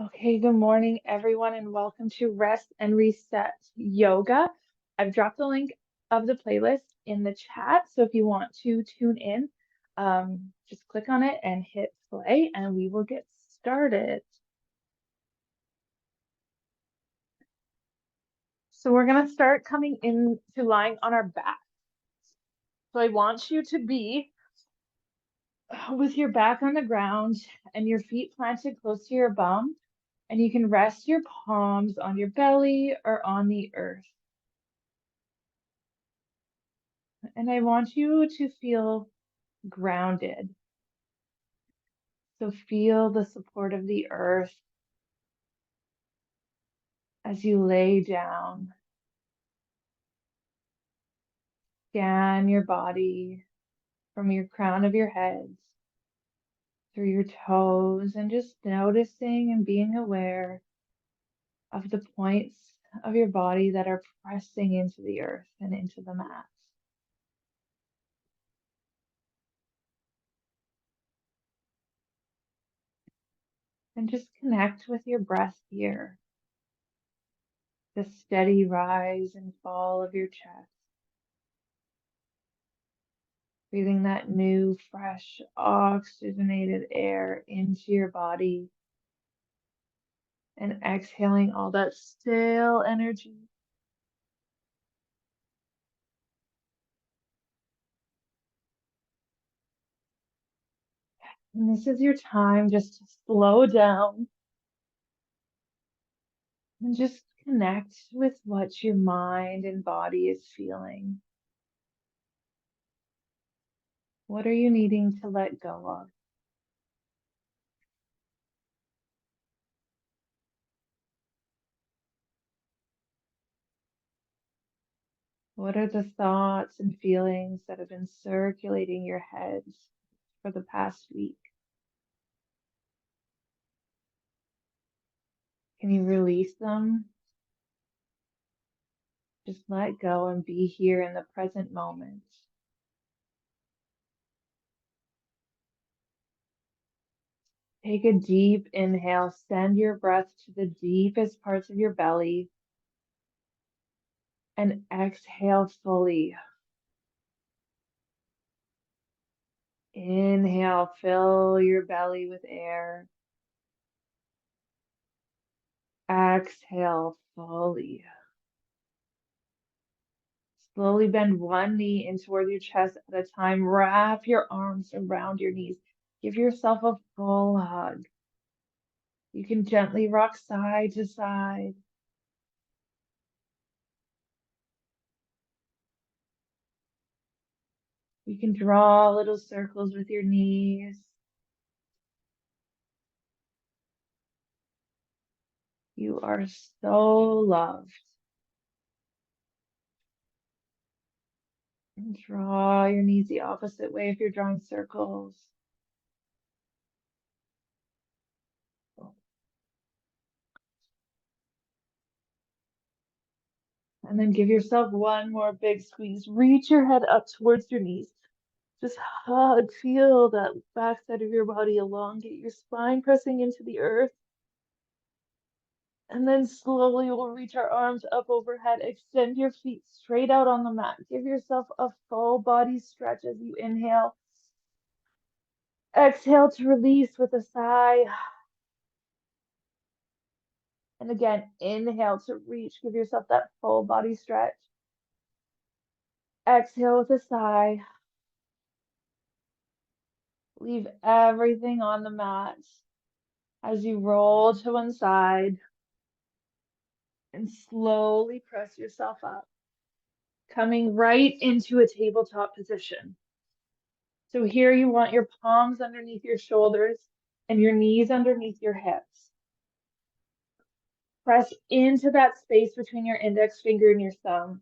Okay, good morning, everyone, and welcome to Rest and Reset Yoga. I've dropped the link of the playlist in the chat, so if you want to tune in, just click on it and hit play, and we will get started. So we're going to start coming into lying on our back. So I want you to be with your back on the ground and your feet planted close to your bum, and you can rest your palms on your belly or on the earth. And I want you to feel grounded. So feel the support of the earth as you lay down. Scan your body from your crown of your head through your toes and just noticing and being aware of the points of your body that are pressing into the earth and into the mat. And just connect with your breath here, the steady rise and fall of your chest. Breathing that new, fresh, oxygenated air into your body and exhaling all that stale energy. And this is your time just to slow down and just connect with what your mind and body is feeling. What are you needing to let go of? What are the thoughts and feelings that have been circulating your head for the past week? Can you release them? Just let go and be here in the present moment. Take a deep inhale. Send your breath to the deepest parts of your belly. And exhale fully. Inhale, fill your belly with air. Exhale fully. Slowly bend one knee in toward your chest at a time. Wrap your arms around your knees. Give yourself a full hug. You can gently rock side to side. You can draw little circles with your knees. You are so loved. And draw your knees the opposite way if you're drawing circles. And then give yourself one more big squeeze. Reach your head up towards your knees. Just hug, feel that backside of your body elongate your spine pressing into the earth. And then slowly we'll reach our arms up overhead. Extend your feet straight out on the mat. Give yourself a full body stretch as you inhale. Exhale to release with a sigh. And again, inhale to reach. Give yourself that full body stretch. Exhale with a sigh. Leave everything on the mat as you roll to one side and slowly press yourself up, coming right into a tabletop position. So here you want your palms underneath your shoulders and your knees underneath your hips. Press into that space between your index finger and your thumb.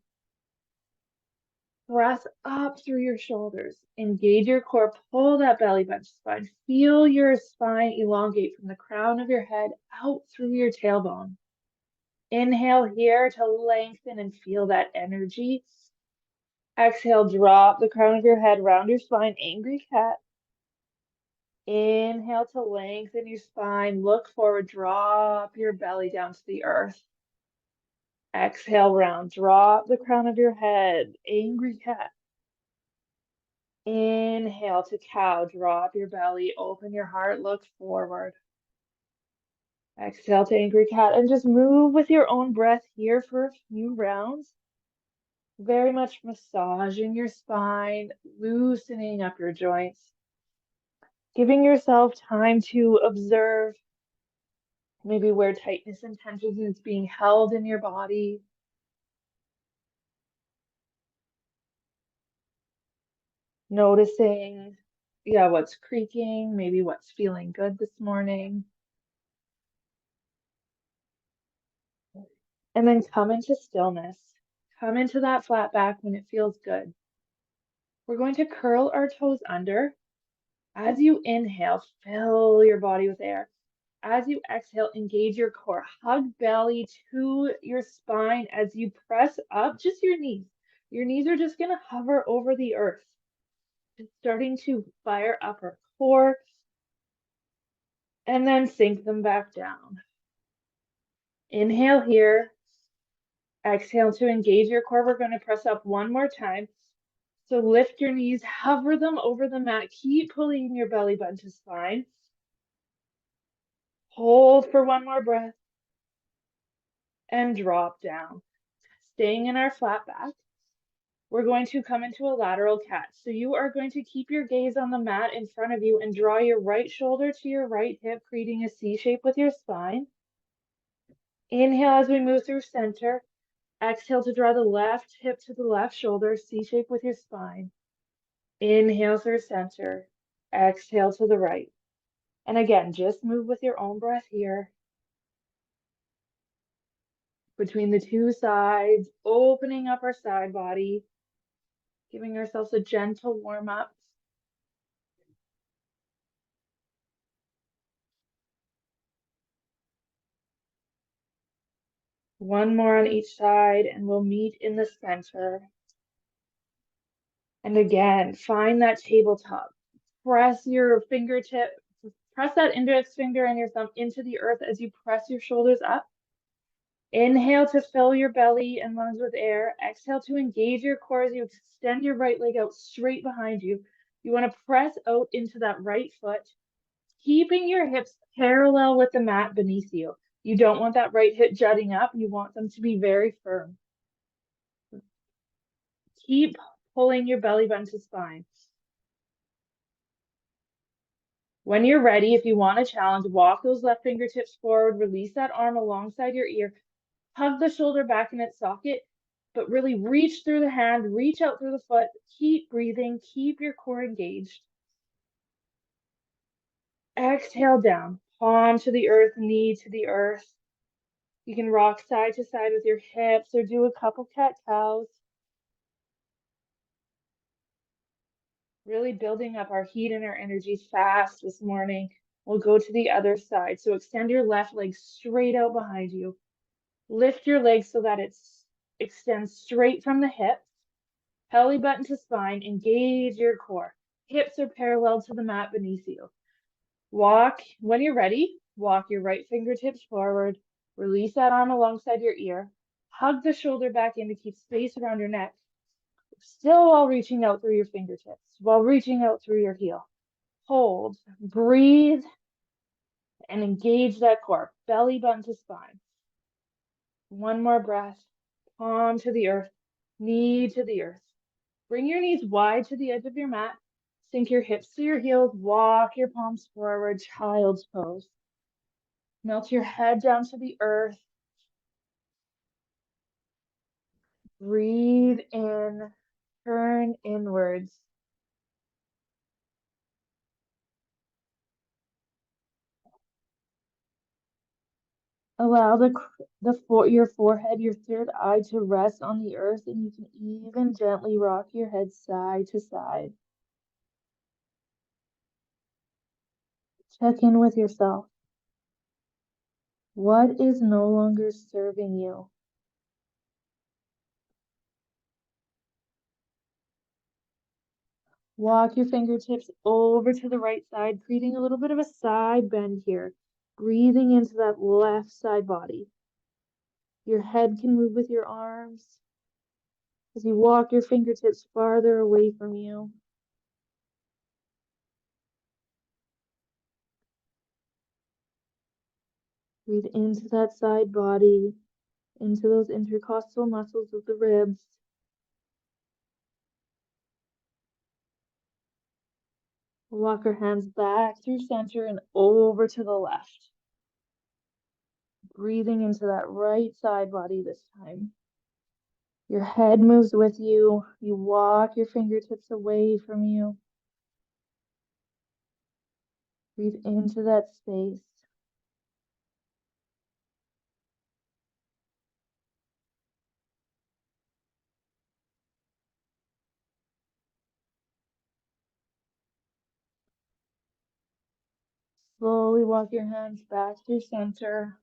Press up through your shoulders. Engage your core. Pull that belly button spine. Feel your spine elongate from the crown of your head out through your tailbone. Inhale here to lengthen and feel that energy. Exhale, drop the crown of your head, round your spine, angry cat. Inhale to lengthen your spine. Look forward. Drop your belly down to the earth. Exhale, round. Drop the crown of your head. Angry cat. Inhale to cow. Drop your belly. Open your heart. Look forward. Exhale to angry cat. And just move with your own breath here for a few rounds. Very much massaging your spine, loosening up your joints, giving yourself time to observe maybe where tightness and tension is being held in your body. Noticing, what's creaking, maybe what's feeling good this morning. And then come into stillness. Come into that flat back when it feels good. We're going to curl our toes under. As you inhale, fill your body with air. As you exhale, engage your core. Hug belly to your spine as you press up just your knees. Your knees are just going to hover over the earth. Just starting to fire up our core and then sink them back down. Inhale here. Exhale to engage your core. We're going to press up one more time. So lift your knees, hover them over the mat. Keep pulling your belly button to spine. Hold for one more breath and drop down. Staying in our flat back, we're going to come into a lateral cat. So you are going to keep your gaze on the mat in front of you and draw your right shoulder to your right hip, creating a C shape with your spine. Inhale as we move through center. Exhale to draw the left hip to the left shoulder, C shape with your spine. Inhale through center. Exhale to the right. And again, just move with your own breath here. Between the two sides, opening up our side body, giving ourselves a gentle warm up. One more on each side, and we'll meet in the center. And again, find that tabletop. Press your fingertip, press that index finger and your thumb into the earth as you press your shoulders up. Inhale to fill your belly and lungs with air. Exhale to engage your core as you extend your right leg out straight behind you. You want to press out into that right foot, keeping your hips parallel with the mat beneath you. You don't want that right hip jutting up. You want them to be very firm. Keep pulling your belly button to spine. When you're ready, if you want a challenge, walk those left fingertips forward, release that arm alongside your ear, hug the shoulder back in its socket, but really reach through the hand, reach out through the foot, keep breathing, keep your core engaged. Exhale down, palm to the earth, knee to the earth. You can rock side to side with your hips or do a couple cat-cows. Really building up our heat and our energy fast this morning. We'll go to the other side. So extend your left leg straight out behind you. Lift your leg so that it extends straight from the hips. Belly button to spine. Engage your core. Hips are parallel to the mat beneath you. When you're ready, walk your right fingertips forward. Release that arm alongside your ear. Hug the shoulder back in to keep space around your neck. Still while reaching out through your fingertips, while reaching out through your heel. Hold, breathe, and engage that core. Belly button to spine. One more breath. Palm to the earth, knee to the earth. Bring your knees wide to the edge of your mat. Sink your hips to your heels. Walk your palms forward, child's pose. Melt your head down to the earth. Breathe in, turn inwards. Allow your forehead, your third eye to rest on the earth, and you can even gently rock your head side to side. Check in with yourself. What is no longer serving you? Walk your fingertips over to the right side, creating a little bit of a side bend here. Breathing into that left side body. Your head can move with your arms as you walk your fingertips farther away from you. Breathe into that side body, into those intercostal muscles of the ribs. Walk our hands back through center and over to the left. Breathing into that right side body this time. Your head moves with you. You walk your fingertips away from you. Breathe into that space. Slowly walk your hands back through center.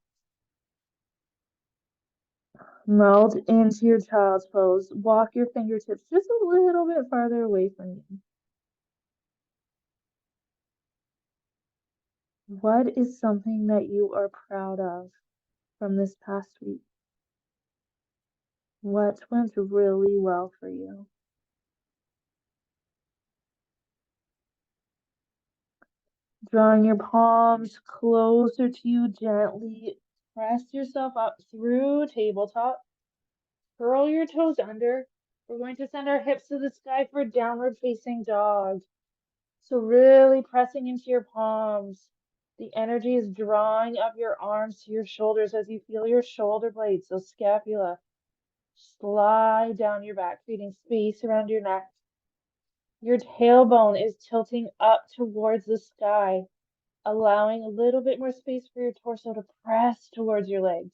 Melt into your child's pose. Walk your fingertips just a little bit farther away from you. What is something that you are proud of from this past week? What went really well for you? Drawing your palms closer to you gently. Press yourself up through tabletop. Curl your toes under. We're going to send our hips to the sky for downward facing dog. So really pressing into your palms. The energy is drawing up your arms to your shoulders as you feel your shoulder blades, so scapula, slide down your back, creating space around your neck. Your tailbone is tilting up towards the sky, allowing a little bit more space for your torso to press towards your legs.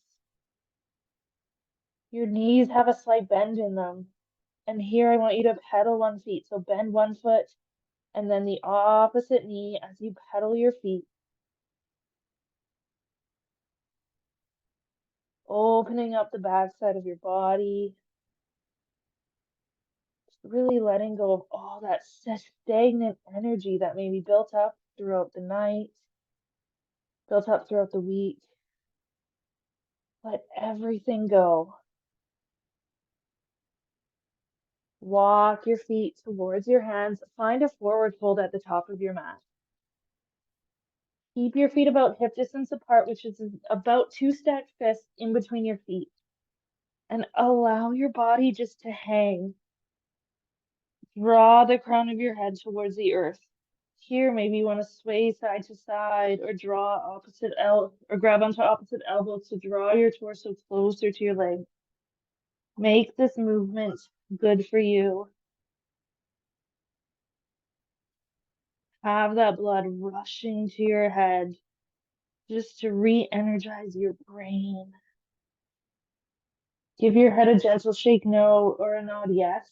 Your knees have a slight bend in them. And here I want you to pedal one foot. So bend one foot and then the opposite knee as you pedal your feet. Opening up the backside of your body. Just really letting go of all that stagnant energy that may be built up throughout the night, built up throughout the week. Let everything go. Walk your feet towards your hands. Find a forward fold at the top of your mat. Keep your feet about hip distance apart, which is about 2 stacked fists in between your feet. And allow your body just to hang. Draw the crown of your head towards the earth. Here, maybe you want to sway side to side or draw opposite or grab onto opposite elbows to draw your torso closer to your leg. Make this movement good for you. Have that blood rushing to your head just to re-energize your brain. Give your head a gentle shake no or a nod yes.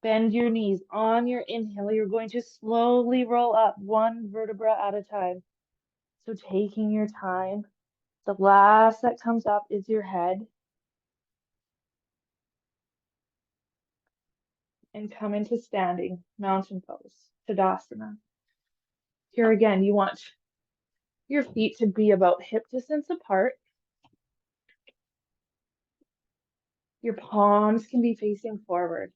Bend your knees. On your inhale, you're going to slowly roll up one vertebra at a time. So taking your time. The last that comes up is your head. And come into standing mountain pose, Tadasana. Here again, you want your feet to be about hip distance apart. Your palms can be facing forward.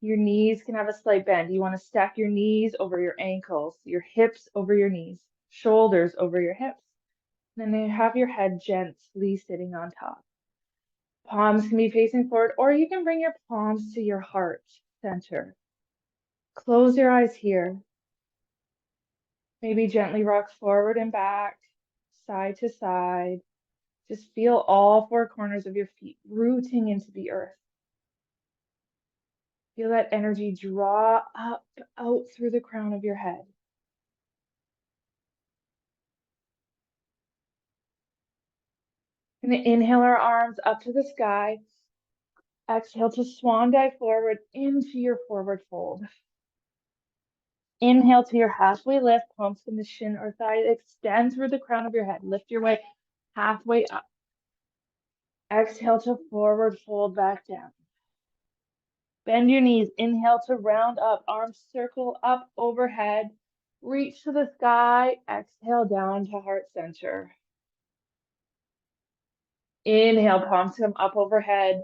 Your knees can have a slight bend. You want to stack your knees over your ankles, your hips over your knees, shoulders over your hips. Then you have your head gently sitting on top. Palms can be facing forward, or you can bring your palms to your heart center. Close your eyes here. Maybe gently rock forward and back, side to side. Just feel all four corners of your feet rooting into the earth. Feel that energy draw up, out through the crown of your head. And inhale our arms up to the sky. Exhale to swan dive forward into your forward fold. Inhale to your halfway lift, palms from the shin or thigh. Extend through the crown of your head. Lift your way halfway up. Exhale to forward fold back down. Bend your knees. Inhale to round up. Arms circle up overhead. Reach to the sky. Exhale down to heart center. Inhale, palms come up overhead.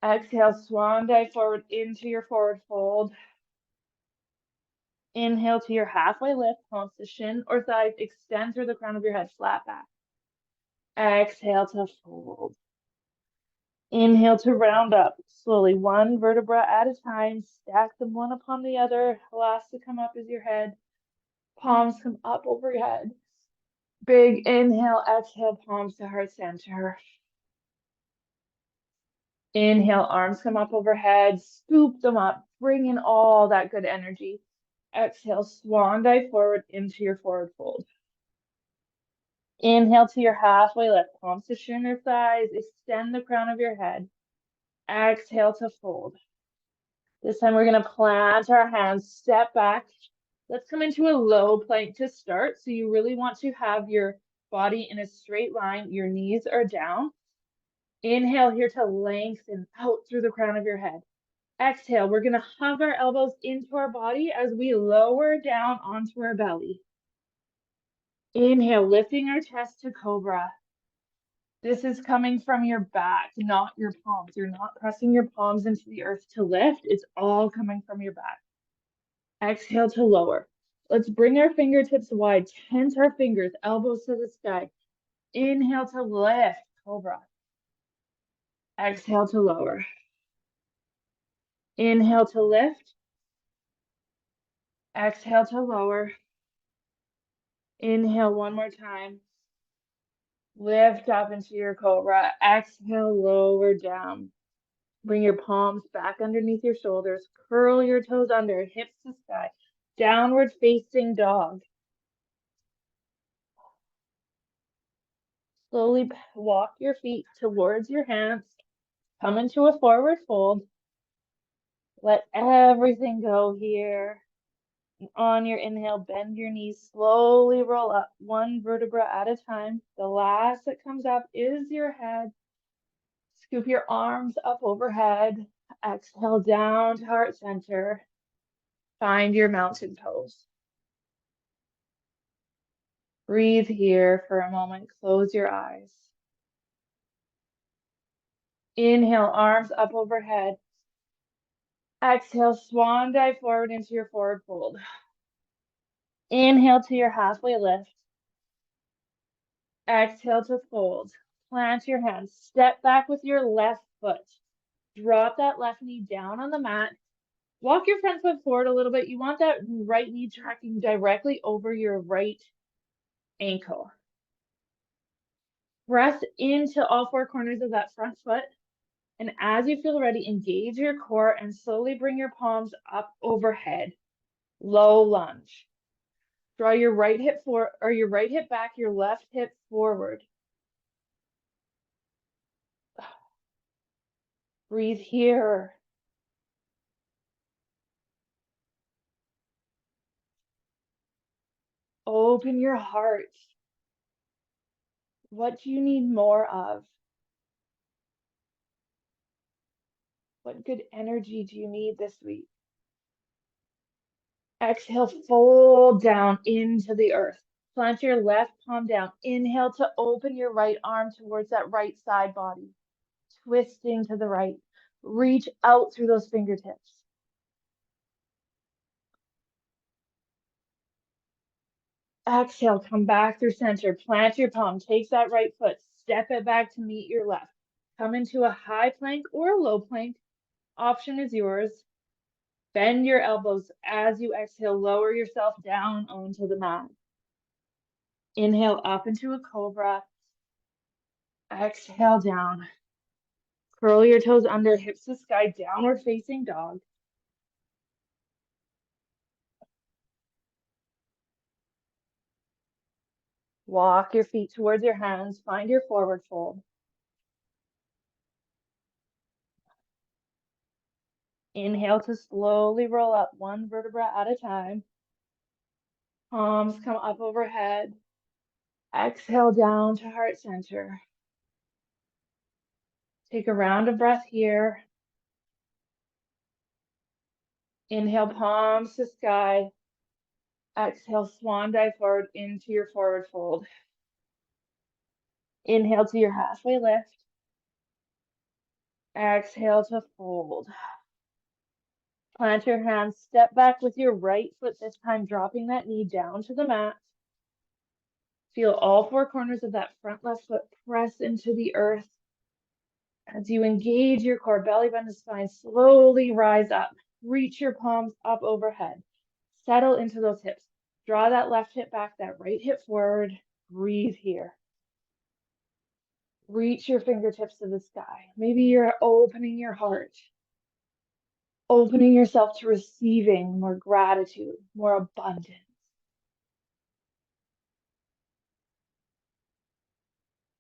Exhale, swan dive forward into your forward fold. Inhale to your halfway lift, palms to shin or thighs. Extend through the crown of your head, flat back. Exhale to fold. Inhale to round up. Slowly, one vertebra at a time. Stack them one upon the other. Last to come up is your head. Palms come up over your head. Big inhale, exhale, palms to heart center. Inhale, arms come up overhead. Scoop them up. Bring in all that good energy. Exhale, swan dive forward into your forward fold. Inhale to your halfway lift, palms to shin or thighs. Extend the crown of your head. Exhale to fold. This time we're going to plant our hands, step back. Let's come into a low plank to start. So you really want to have your body in a straight line. Your knees are down. Inhale here to lengthen out through the crown of your head. Exhale, we're going to hug our elbows into our body as we lower down onto our belly. Inhale, lifting our chest to cobra. This is coming from your back, not your palms. You're not pressing your palms into the earth to lift. It's all coming from your back. Exhale to lower. Let's bring our fingertips wide, tense our fingers, elbows to the sky. Inhale to lift, cobra. Exhale to lower. Inhale to lift. Exhale to lower. Inhale one more time. Lift up into your cobra. Exhale, lower down. Bring your palms back underneath your shoulders. Curl your toes under, hips to sky. Downward facing dog. Slowly walk your feet towards your hands. Come into a forward fold. Let everything go here. And on your inhale, bend your knees. Slowly roll up one vertebra at a time. The last that comes up is your head. Scoop your arms up overhead. Exhale down to heart center. Find your mountain pose. Breathe here for a moment. Close your eyes. Inhale, arms up overhead. Exhale, swan dive forward into your forward fold. Inhale to your halfway lift. Exhale to fold. Plant your hands. Step back with your left foot. Drop that left knee down on the mat. Walk your front foot forward a little bit. You want that right knee tracking directly over your right ankle. Press into all four corners of that front foot. And as you feel ready, engage your core and slowly bring your palms up overhead. Low lunge. Draw your right hip forward or your right hip back, your left hip forward. Breathe here. Open your heart. What do you need more of? What good energy do you need this week? Exhale, fold down into the earth. Plant your left palm down. Inhale to open your right arm towards that right side body. Twisting to the right. Reach out through those fingertips. Exhale, come back through center. Plant your palm. Take that right foot. Step it back to meet your left. Come into a high plank or a low plank. Option is yours. Bend your elbows as you exhale. Lower yourself down onto the mat. Inhale up into a cobra. Exhale down. Curl your toes under, hips to sky, downward facing dog. Walk your feet towards your hands. Find your forward fold. Inhale to slowly roll up one vertebra at a time. Palms come up overhead. Exhale down to heart center. Take a round of breath here. Inhale, palms to sky. Exhale, swan dive forward into your forward fold. Inhale to your halfway lift. Exhale to fold. Plant your hands, step back with your right foot this time, dropping that knee down to the mat. Feel all four corners of that front left foot press into the earth. As you engage your core, belly button to spine, slowly rise up. Reach your palms up overhead. Settle into those hips. Draw that left hip back, that right hip forward. Breathe here. Reach your fingertips to the sky. Maybe you're opening your heart, opening yourself to receiving more gratitude, more abundance.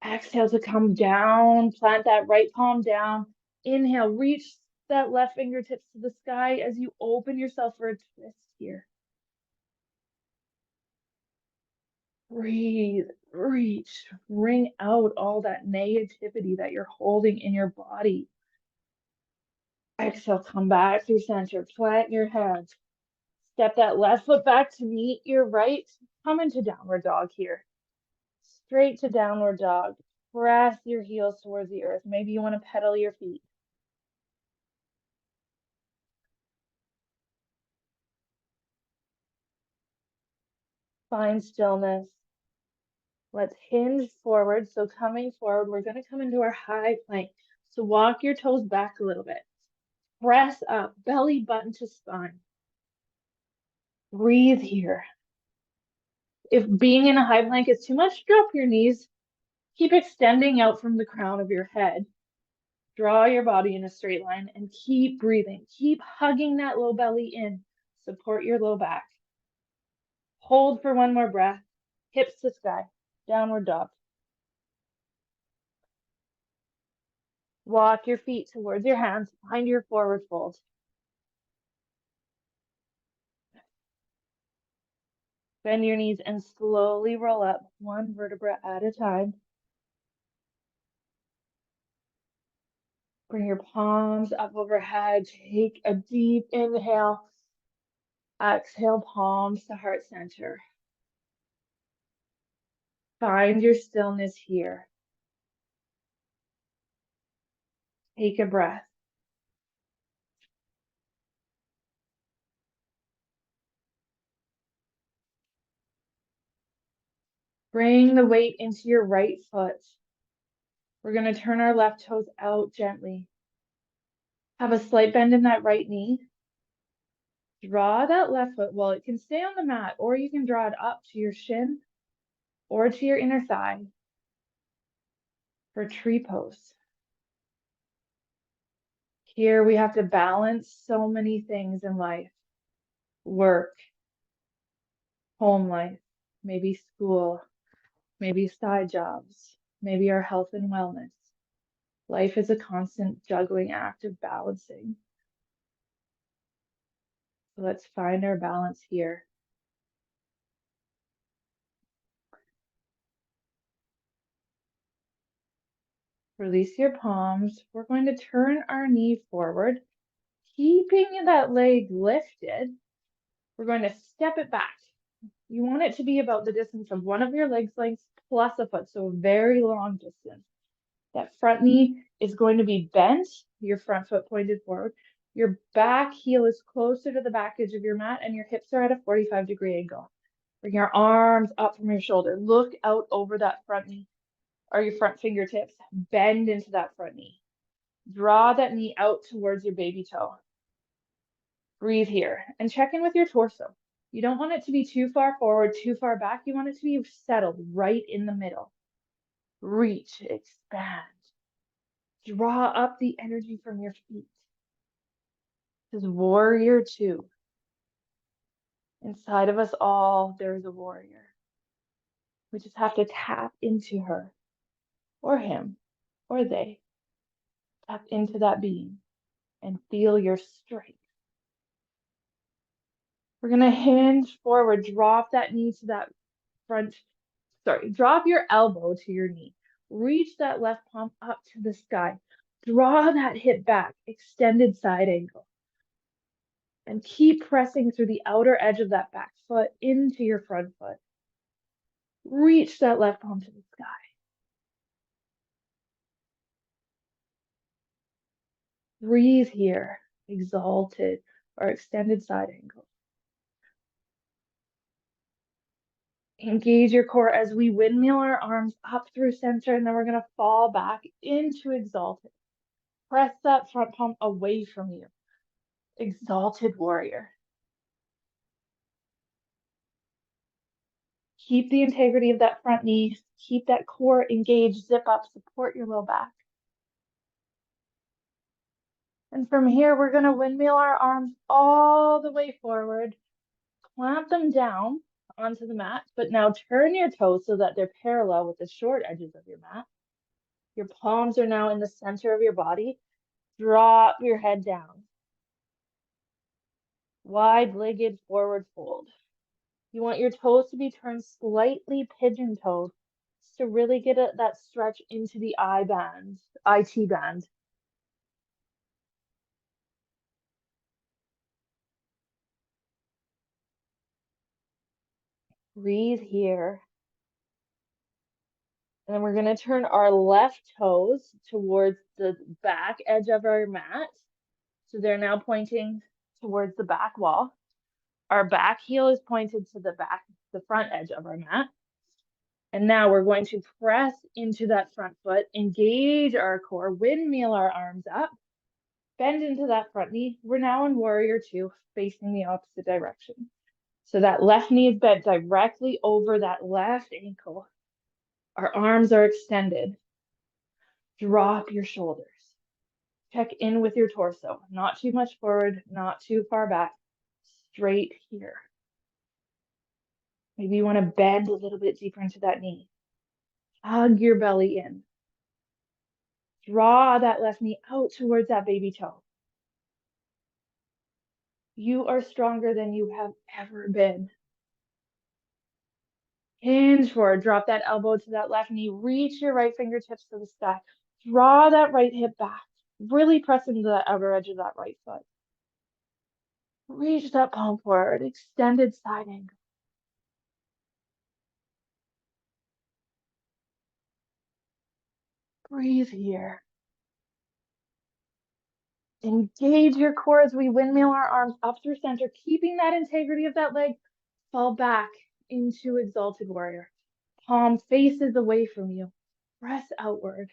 Exhale to come down, plant that right palm down. Inhale, reach that left fingertips to the sky as you open yourself for a twist here. Breathe, reach, bring out all that negativity that you're holding in your body. Exhale, come back through center, plant your hands. Step that left foot back to meet your right. Come into downward dog here. Straight to downward dog. Press your heels towards the earth. Maybe you want to pedal your feet. Find stillness. Let's hinge forward. So coming forward, we're going to come into our high plank. So walk your toes back a little bit. Press up, belly button to spine. Breathe here. If being in a high plank is too much, drop your knees. Keep extending out from the crown of your head. Draw your body in a straight line and keep breathing. Keep hugging that low belly in. Support your low back. Hold for one more breath. Hips to sky. Downward dog. Walk your feet towards your hands. Find your forward fold. Bend your knees and slowly roll up one vertebra at a time. Bring your palms up overhead. Take a deep inhale. Exhale, palms to heart center. Find your stillness here. Take a breath. Bring the weight into your right foot. We're going to turn our left toes out gently. Have a slight bend in that right knee. Draw that left foot. Well, it can stay on the mat, or you can draw it up to your shin or to your inner thigh for tree pose. Here we have to balance so many things in life. Work, home life, maybe school, maybe side jobs, maybe our health and wellness. Life is a constant juggling act of balancing. So let's find our balance here. Release your palms. We're going to turn our knee forward, keeping that leg lifted. We're going to step it back. You want it to be about the distance of one of your legs lengths plus a foot, so a very long distance. That front knee is going to be bent, your front foot pointed forward. Your back heel is closer to the back edge of your mat, and your hips are at a 45-degree angle. Bring your arms up from your shoulder. Look out over that front knee or your front fingertips. Bend into that front knee. Draw that knee out towards your baby toe. Breathe here and check in with your torso. You don't want it to be too far forward, too far back. You want it to be settled right in the middle. Reach, expand. Draw up the energy from your feet. This is warrior 2. Inside of us all, there's a warrior. We just have to tap into her or him or they. Tap into that being and feel your strength. We're going to hinge forward, drop that knee to that drop your elbow to your knee. Reach that left palm up to the sky. Draw that hip back, extended side angle. And keep pressing through the outer edge of that back foot into your front foot. Reach that left palm to the sky. Breathe here, exalted or extended side angle. Engage your core as we windmill our arms up through center, and then we're going to fall back into exalted. Press that front palm away from you. Exalted warrior. Keep the integrity of that front knee. Keep that core engaged. Zip up, support your low back. And from here, we're going to windmill our arms all the way forward. Clamp them down onto the mat, but now turn your toes so that they're parallel with the short edges of your mat. Your palms are now in the center of your body. Drop your head down. Wide-legged forward fold. You want your toes to be turned slightly pigeon-toed to really get that stretch into the IT band. Breathe here. And then we're going to turn our left toes towards the back edge of our mat. So they're now pointing towards the back wall. Our back heel is pointed to the front edge of our mat. And now we're going to press into that front foot, engage our core, windmill our arms up, bend into that front knee. We're now in warrior two, facing the opposite direction. So that left knee is bent directly over that left ankle. Our arms are extended. Drop your shoulders. Check in with your torso. Not too much forward, not too far back. Straight here. Maybe you want to bend a little bit deeper into that knee. Hug your belly in. Draw that left knee out towards that baby toe. You are stronger than you have ever been. Hinge forward. Drop that elbow to that left knee. Reach your right fingertips to the sky. Draw that right hip back. Really press into the outer edge of that right foot. Reach that palm forward. Extended side angle. Breathe here. Engage your core as we windmill our arms up through center, keeping that integrity of that leg. Fall back into exalted warrior. Palm faces away from you. Press outward.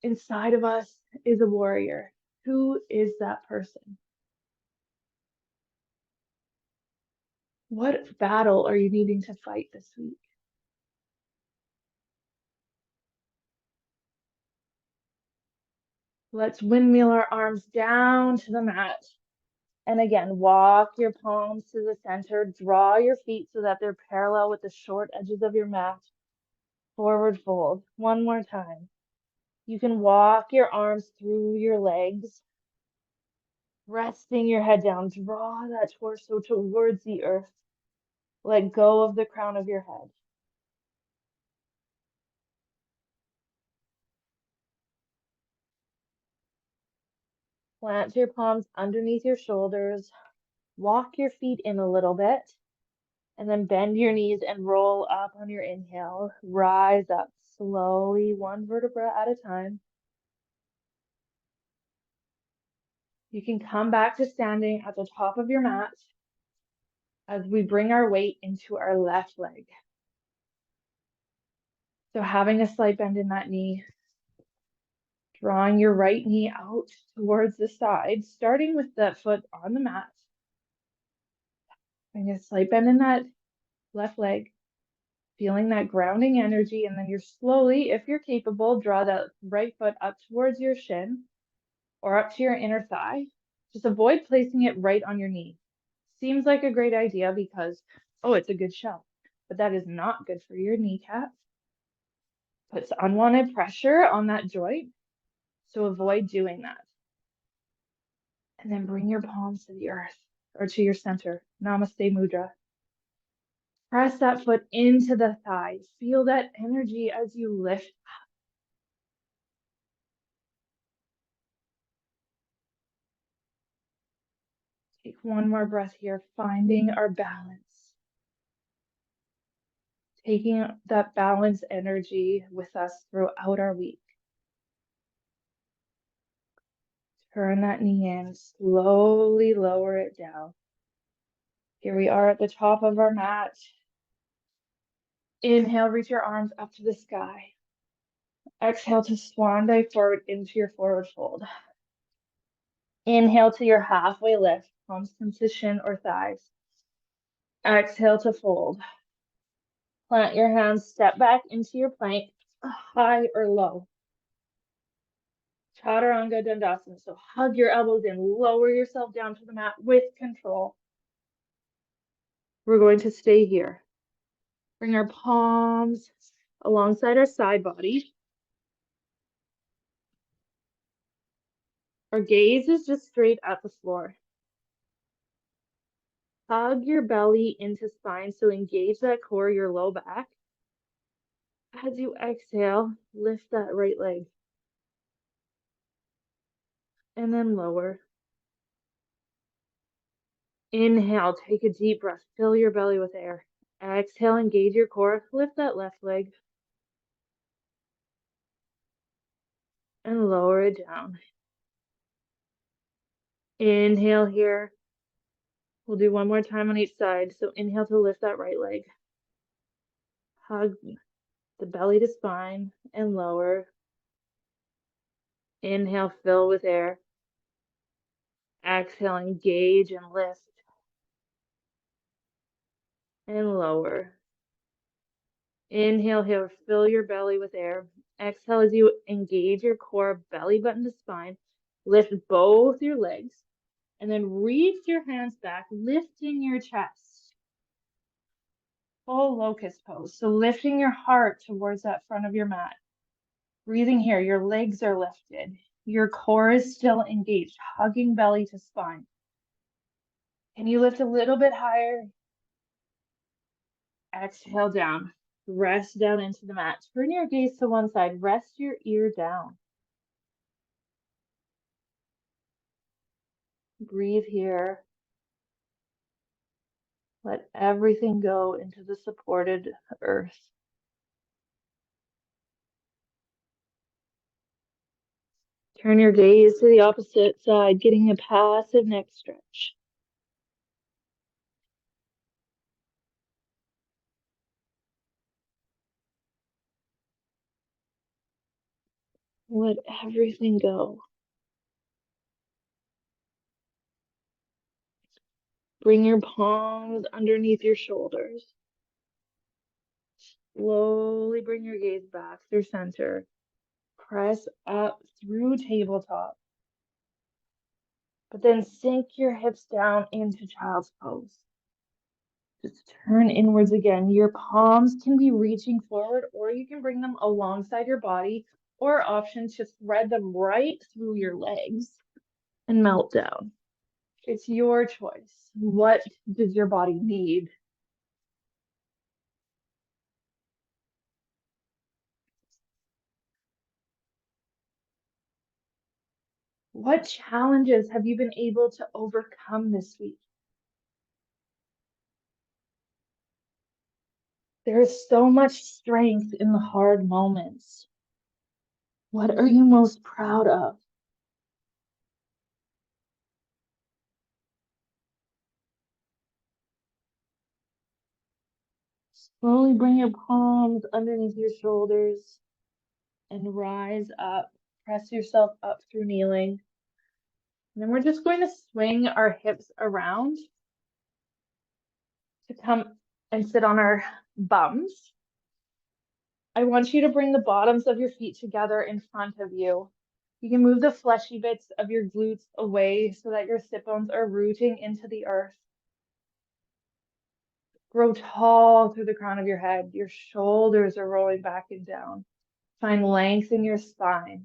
Inside of us is a warrior. Who is that person? What battle are you needing to fight this week? Let's windmill our arms down to the mat. And again, walk your palms to the center. Draw your feet so that they're parallel with the short edges of your mat. Forward fold. One more time. You can walk your arms through your legs. Resting your head down. Draw that torso towards the earth. Let go of the crown of your head. Plant your palms underneath your shoulders. Walk your feet in a little bit. And then bend your knees and roll up on your inhale. Rise up slowly, one vertebra at a time. You can come back to standing at the top of your mat as we bring our weight into our left leg. So having a slight bend in that knee, drawing your right knee out towards the side, starting with the foot on the mat. Having a slight bend in that left leg, feeling that grounding energy, and then you're slowly, if you're capable, draw that right foot up towards your shin or up to your inner thigh. Just avoid placing it right on your knee. Seems like a great idea because, oh, it's a good shell, but that is not good for your kneecap. Puts unwanted pressure on that joint, so avoid doing that. And then bring your palms to the earth or to your center. Namaste Mudra. Press that foot into the thigh. Feel that energy as you lift up. Take one more breath here, finding our balance. Taking that balance energy with us throughout our week. Turn that knee in, slowly lower it down. Here we are at the top of our mat. Inhale, reach your arms up to the sky. Exhale to swan dive forward into your forward fold. Inhale to your halfway lift, palms come to shin or thighs. Exhale to fold. Plant your hands, step back into your plank, high or low. Chaturanga Dandasana. So hug your elbows in, lower yourself down to the mat with control. We're going to stay here. Bring our palms alongside our side body. Our gaze is just straight at the floor. Hug your belly into spine, so engage that core, your low back. As you exhale, lift that right leg. And then lower. Inhale, take a deep breath, fill your belly with air. Exhale, engage your core, lift that left leg. And lower it down. Inhale here. We'll do one more time on each side. So inhale to lift that right leg. Hug the belly to spine and lower. Inhale, fill with air. Exhale, engage and lift. And lower. Inhale here, fill your belly with air. Exhale as you engage your core, belly button to spine. Lift both your legs. And then reach your hands back, lifting your chest. Full locust pose. So lifting your heart towards that front of your mat. Breathing here, your legs are lifted. Your core is still engaged, hugging belly to spine. Can you lift a little bit higher? Exhale down. Rest down into the mat. Turn your gaze to one side. Rest your ear down. Breathe here. Let everything go into the supported earth. Turn your gaze to the opposite side, getting a passive neck stretch. Let everything go. Bring your palms underneath your shoulders. Slowly bring your gaze back through center. Press up through tabletop. But then sink your hips down into child's pose. Just turn inwards again. Your palms can be reaching forward, or you can bring them alongside your body, or option to thread them right through your legs and melt down. It's your choice. What does your body need? What challenges have you been able to overcome this week? There is so much strength in the hard moments. What are you most proud of? Slowly bring your palms underneath your shoulders and rise up. Press yourself up through kneeling. And then we're just going to swing our hips around to come and sit on our bums. I want you to bring the bottoms of your feet together in front of you. You can move the fleshy bits of your glutes away so that your sit bones are rooting into the earth. Grow tall through the crown of your head. Your shoulders are rolling back and down. Find length in your spine.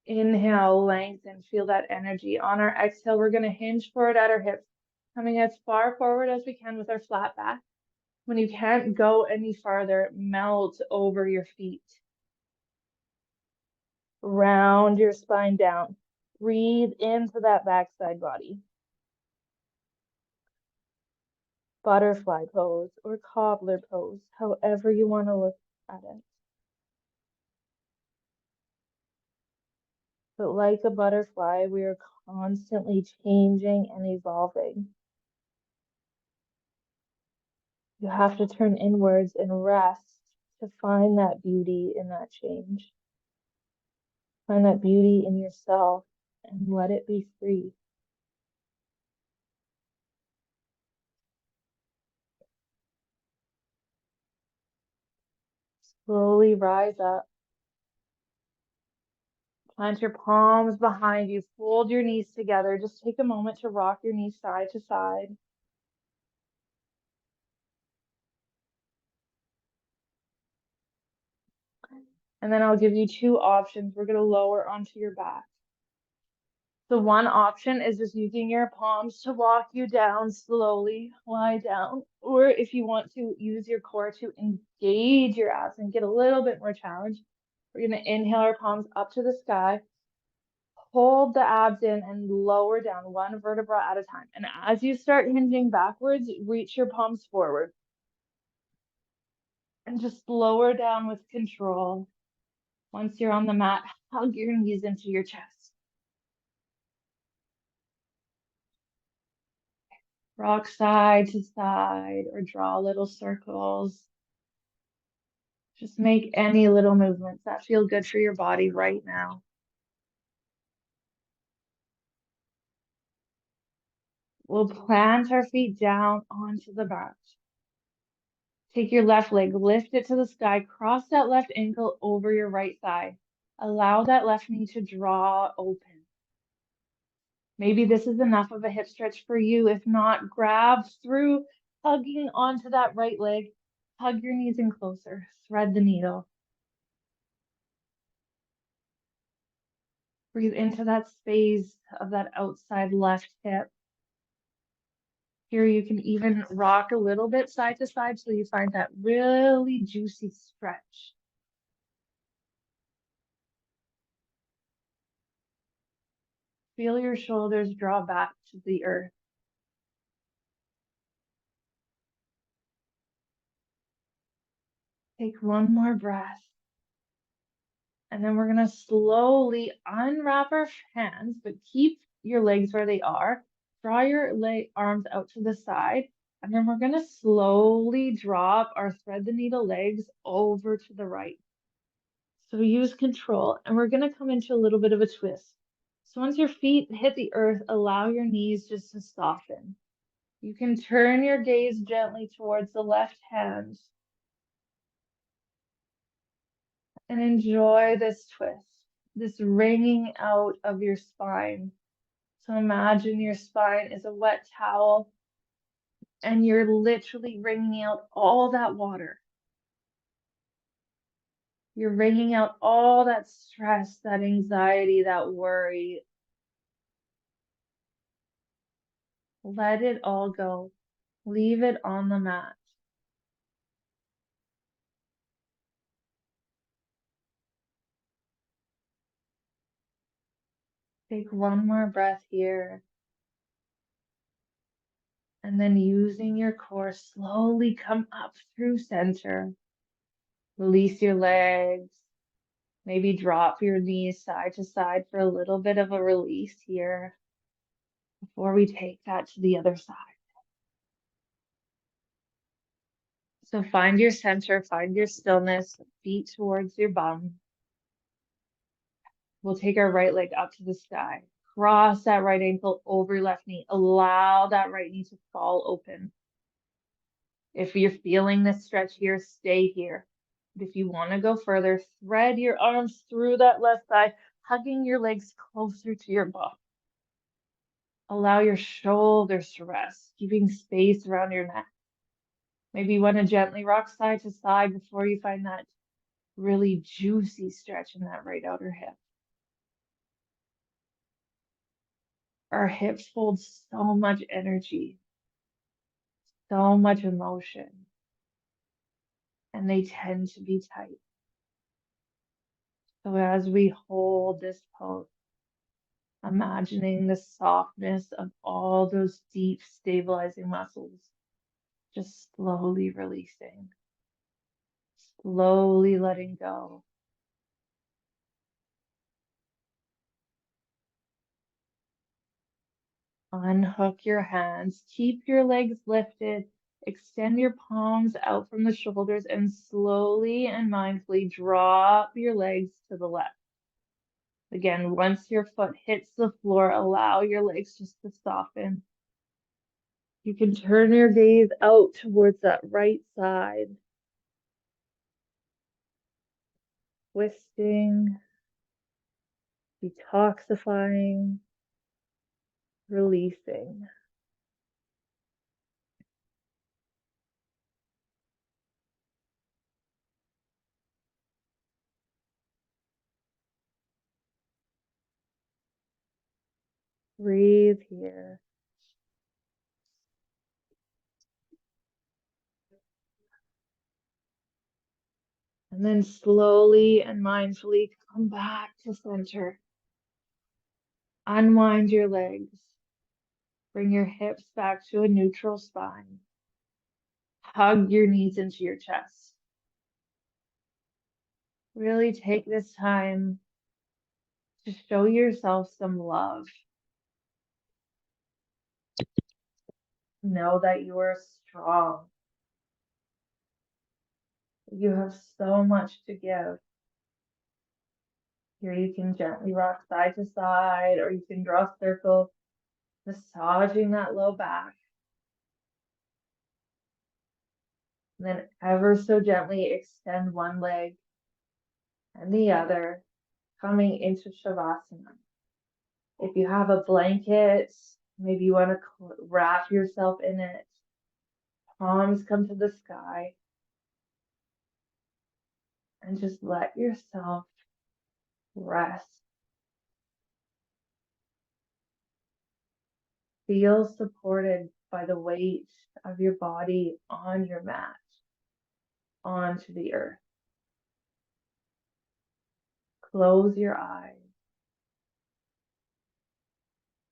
Inhale, lengthen, feel that energy. On our exhale, we're going to hinge forward at our hips, coming as far forward as we can with our flat back. When you can't go any farther, melt over your feet. Round your spine down. Breathe into that backside body. Butterfly pose or cobbler pose, however you want to look at it. But like a butterfly, we are constantly changing and evolving. You have to turn inwards and rest to find that beauty in that change. Find that beauty in yourself and let it be free. Slowly rise up. Plant your palms behind you. Fold your knees together. Just take a moment to rock your knees side to side. And then I'll give you two options. We're going to lower onto your back. So one option is just using your palms to walk you down slowly, lie down. Or if you want to use your core to engage your abs and get a little bit more challenge, we're going to inhale our palms up to the sky, hold the abs in and lower down one vertebra at a time. And as you start hinging backwards, reach your palms forward and just lower down with control. Once you're on the mat, hug your knees into your chest. Rock side to side or draw little circles. Just make any little movements that feel good for your body right now. We'll plant our feet down onto the mat. Take your left leg, lift it to the sky, cross that left ankle over your right thigh. Allow that left knee to draw open. Maybe this is enough of a hip stretch for you. If not, grab through, hugging onto that right leg. Hug your knees in closer. Thread the needle. Breathe into that space of that outside left hip. Here you can even rock a little bit side to side so you find that really juicy stretch. Feel your shoulders draw back to the earth. Take one more breath. And then we're going to slowly unwrap our hands, but keep your legs where they are. Draw your arms out to the side. And then we're going to slowly drop our thread the needle legs over to the right. So we use control and we're going to come into a little bit of a twist. So once your feet hit the earth, allow your knees just to soften. You can turn your gaze gently towards the left hand and enjoy this twist, this wringing out of your spine. So imagine your spine is a wet towel and you're literally wringing out all that water. You're wringing out all that stress, that anxiety, that worry. Let it all go. Leave it on the mat. Take one more breath here. And then using your core, slowly come up through center. Release your legs. Maybe drop your knees side to side for a little bit of a release here before we take that to the other side. So find your center, find your stillness, feet towards your bum. We'll take our right leg up to the sky. Cross that right ankle over your left knee. Allow that right knee to fall open. If you're feeling this stretch here, stay here. But if you want to go further, thread your arms through that left thigh, hugging your legs closer to your bum. Allow your shoulders to rest, keeping space around your neck. Maybe you want to gently rock side to side before you find that really juicy stretch in that right outer hip. Our hips hold so much energy, so much emotion, and they tend to be tight. So as we hold this pose, imagining the softness of all those deep stabilizing muscles, just slowly releasing, slowly letting go. Unhook your hands, keep your legs lifted, extend your palms out from the shoulders, and slowly and mindfully drop your legs to the left. Again, once your foot hits the floor, allow your legs just to soften. You can turn your gaze out towards that right side, twisting, detoxifying, releasing. Breathe here. And then slowly and mindfully come back to center. Unwind your legs. Bring your hips back to a neutral spine. Hug your knees into your chest. Really take this time to show yourself some love. Know that you are strong. You have so much to give. Here you can gently rock side to side, or you can draw circles, massaging that low back. And then ever so gently extend one leg and the other, coming into Shavasana. If you have a blanket, maybe you want to wrap yourself in it. Palms come to the sky. And just let yourself rest. Feel supported by the weight of your body on your mat, onto the earth. Close your eyes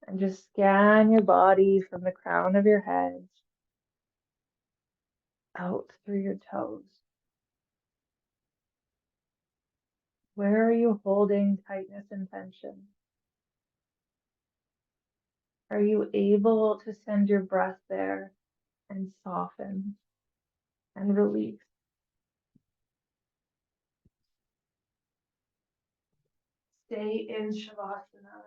and just scan your body from the crown of your head out through your toes. Where are you holding tightness and tension? Are you able to send your breath there and soften and release? Stay in Shavasana.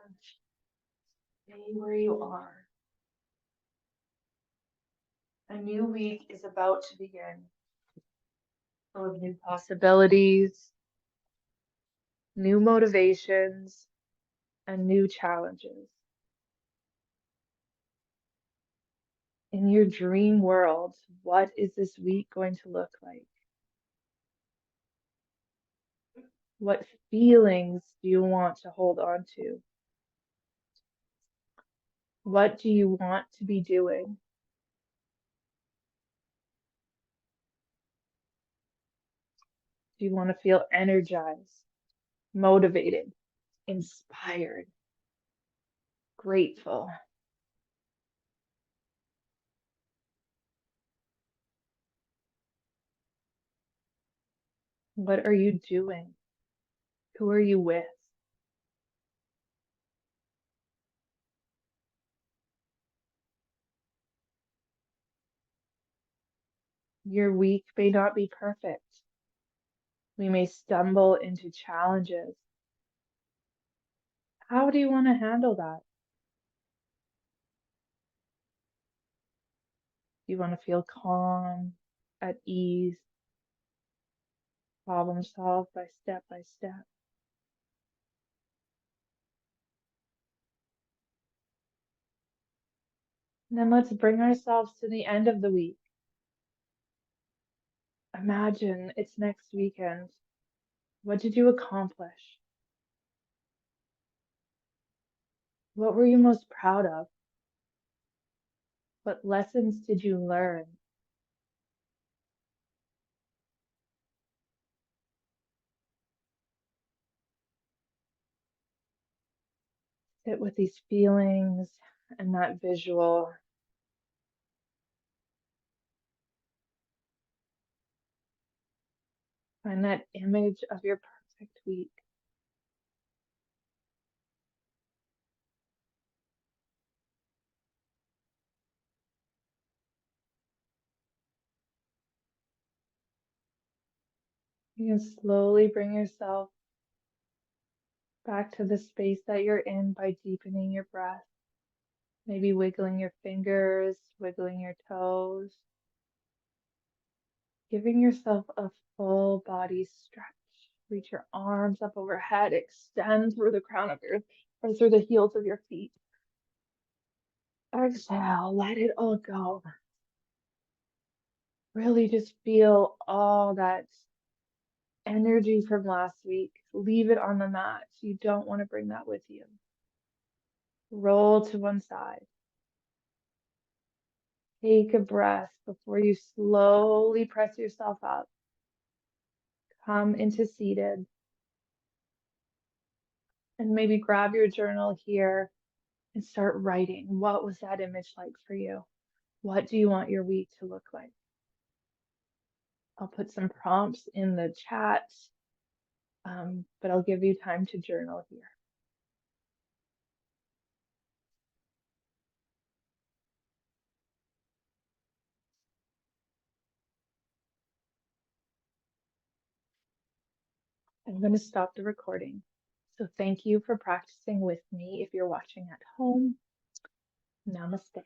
Stay where you are. A new week is about to begin, full of new possibilities, new motivations, and new challenges. In your dream world, what is this week going to look like? What feelings do you want to hold on to? What do you want to be doing? Do you want to feel energized, motivated, inspired, grateful? What are you doing? Who are you with? Your week may not be perfect. We may stumble into challenges. How do you want to handle that? Do you want to feel calm, at ease, problem solve by step by step? And then let's bring ourselves to the end of the week. Imagine it's next weekend. What did you accomplish? What were you most proud of? What lessons did you learn? Sit with these feelings and that visual. Find that image of your perfect week. You can slowly bring yourself back to the space that you're in by deepening your breath, maybe wiggling your fingers, wiggling your toes, giving yourself a full body stretch. Reach your arms up overhead, extend through the crown of your, or through the heels of your feet. Exhale, let it all go. Really just feel all that energy from last week. Leave it on the mat. You don't want to bring that with you. Roll to one side. Take a breath before you slowly press yourself up. Come into seated. And maybe grab your journal here and start writing. What was that image like for you? What do you want your week to look like? I'll put some prompts in the chat, but I'll give you time to journal here. I'm going to stop the recording. So thank you for practicing with me if you're watching at home. Namaste.